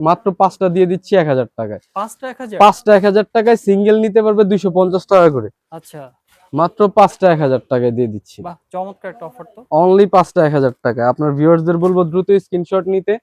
মাত্র 5টা দিয়ে দিচ্ছি 1000 টাকায়। 5টা 1000? 5টা 1000 টাকায়, সিঙ্গেল নিতে পারবে 250 টাকা করে। আচ্ছা, মাত্র 5টা 1000 টাকায় দিয়ে দিচ্ছি। বাহ, চমৎকার একটা অফার তো। অনলি 5টা 1000 টাকা। আপনার ভিউয়ার্সদের বলবো দ্রুত স্ক্রিনশট নিতে,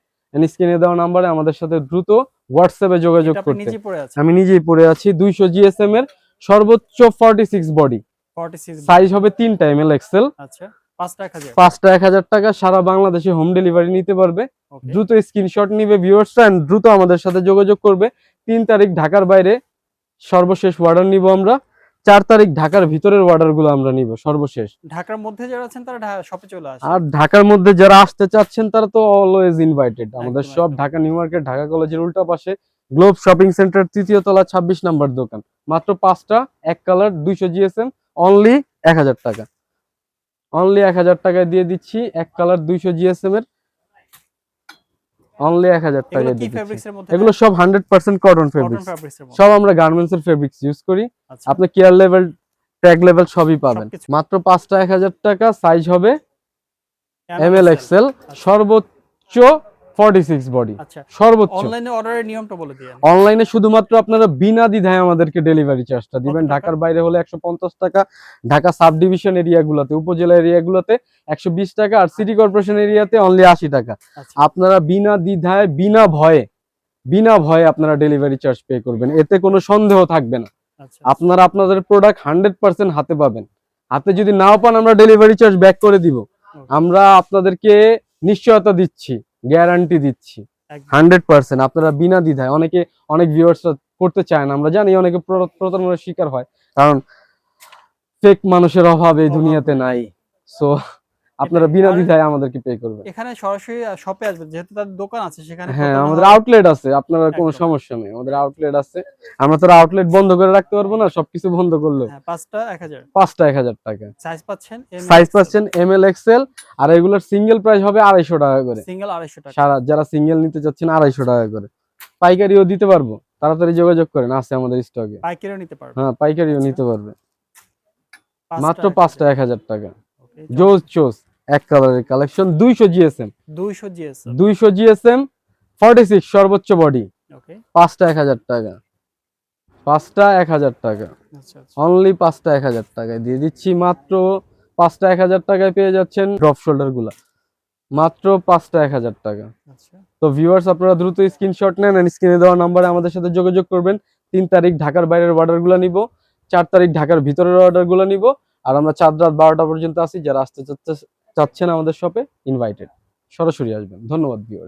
স্ক্রিনে দেওয়া নাম্বারে আমাদের সাথে দ্রুত হোয়াটসঅ্যাপে যোগাযোগ এটা আপনি করতে। নিজে পড়ে আছেন? আমি নিজেই পরে আছি। 200 জিএসএম এর সর্বোচ্চ 46 বডি, 46 সাইজ হবে 3টা এমএল এক্সেল। আচ্ছা, 5টা 1000? 5টা 1000 টাকা, সারা বাংলাদেশে হোম ডেলিভারি নিতে পারবে। ওকে, দ্রুত স্ক্রিনশট নিবে ভিউয়ার্সরা, দ্রুত আমাদের সাথে যোগাযোগ করবে। 3 তারিখ ঢাকার বাইরে সর্বশেষ অর্ডার নিব আমরা। 4 তারিখ ঢাকার ভিতরের অর্ডারগুলো আমরা নিব সর্বশেষ। ঢাকার মধ্যে যারা আছেন তারা শপে চলে আসেন। আর ঢাকার মধ্যে যারা আসতে চাচ্ছেন তারা তো অলওয়েজ ইনভাইটেড। আমাদের একদম, সব একদম। ঢাকা নিউ মার্কেট, ঢাকা কলেজের উল্টা পাশে গ্লোব শপিং সেন্টার, 3য় তলা, 26 নাম্বার দোকান। মাত্র 5টা, এক কালার, 200 জিএসএম, অনলি 1000 টাকা। অনলি 1000 টাকায় দিয়ে দিচ্ছি এক কালার 200 জিএসএম এর, অনলি 1000 এগুলো টাকায় কি দিয়ে দিচ্ছি। ফেব্রিক্স এর মধ্যে? এগুলো সব 100% কটন কটন ফেব্রিক্স। ফেব্রিক্স এর মধ্যে। সব আমরা গার্মেন্টস এর ফেব্রিক্স ইউজ করি। আচ্ছা, আপনি কেয়ার লেভেল, ট্যাগ লেভেল সবই পাবেন। সবকিছু। মাত্র 5টা 1000 টাকা, সাইজ হবে এমএল এক্সেল, সর্বোচ্চ 46 বডি, আচ্ছা, সর্বোচ্চ। অনলাইনে অর্ডারের নিয়মটা বলে দিয়েন। অনলাইনে শুধুমাত্র আপনারা বিনা দ্বিধায় আমাদেরকে ডেলিভারি চার্জটা দিবেন। কত টাকা? ঢাকার বাইরে হলে 150 টাকা, ঢাকা সাব ডিভিশন এরিয়াগুলোতে, উপজেলা এরিয়াগুলোতে 120 টাকা, আর সিটি কর্পোরেশন এরিয়াতে অনলি 80 টাকা। আচ্ছা, আপনারা বিনা দ্বিধায়, বিনা ভয়ে আপনারা ডেলিভারি চার্জ পে করবেন, এতে কোনো সন্দেহ থাকবে না। আচ্ছা, আপনারা আপনাদের প্রোডাক্ট 100% হাতে পাবেন। হাতে যদি নাও পান, আমরা ডেলিভারি চার্জ ব্যাক করে দিব। ওকে, আমরা আপনাদেরকে নিশ্চয়তা দিচ্ছি, গ্যারান্টি দিচ্ছি একদম। 100%। আপনারা বিনা দ্বিধায়, অনেক ভিউয়ার্সরা করতে চায় না, আমরা জানি অনেকে প্রতারণার শিকার হয়, কারণ ফেক মানুষের অভাব এই দুনিয়াতে নাই। সো আপনারা বিনা দ্বিধায় আমাদেরকে পে করবেন। এখানে সরাসরি শপে আসবেন, যেহেতু তাদের দোকান আছে সেখানে হ্যাঁ, প্রতারণা আমাদের হওয়ার। আউটলেট আছে, আপনারা কোনো একদম। সমস্যা নেই, আমাদের আউটলেট আছে। আমরা তো আউটলেট বন্ধ করে রাখতে পারবো না, সবকিছু বন্ধ করলো। হ্যাঁ, 5টা 1000। 5টা 1000 টাকা, সাইজ পাচ্ছেন সাইজ এমএল পাচ্ছেন এমএল এক্সেল। আর এগুলোর সিঙ্গেল প্রাইস হবে 250 টাকা করে। সিঙ্গেল 250 টাকা। সারা যারা সিঙ্গেল নিতে চাচ্ছেন 250 টাকা করে। পাইকারিও দিতে পারবো, তাড়াতাড়ি যোগাযোগ করেন, আছে আমাদের স্টকে। পাইকারিও নিতে পারবেন। হ্যাঁ, পাইকারিও আচ্ছা, নিতে পারবে। 5টা মাত্র 1000। 5টা 1000 টাকা। ওকে, জোস এক কালারের কালেকশন, 200 জিএসএম, 200 জিএসএম। 200 জিএসএম, 46 সর্বোচ্চ বডি। ওকে, 5টা 1000 টাকা, 5টা 1000 টাকা। আচ্ছা, আচ্ছা, অনলি 5টা 1000 টাকায় দিয়ে দিচ্ছি। মাত্র 5টা 1000 টাকায় পেয়ে যাচ্ছেন ড্রপ শোল্ডার গুলা, মাত্র 5টা 1000 টাকা। আচ্ছা। তো ভিউয়ার্স, আপনারা দ্রুত স্ক্রিনশট নেন, স্ক্রিনে দেওয়া নাম্বারে আমাদের সাথে যোগাযোগ করবেন। 3 তারিখ ঢাকার বাইরের অর্ডারগুলো নিব, 4 তারিখ ঢাকার ভিতরের অর্ডারগুলো নিব। আর আমরা চাঁদ রাত 12টা পর্যন্ত আছি। যারা আসতে চাচ্ছেন আমাদের শপে, ইনভাইটেড, সরাসরি আসবেন। ধন্যবাদ ভিউয়ার্স।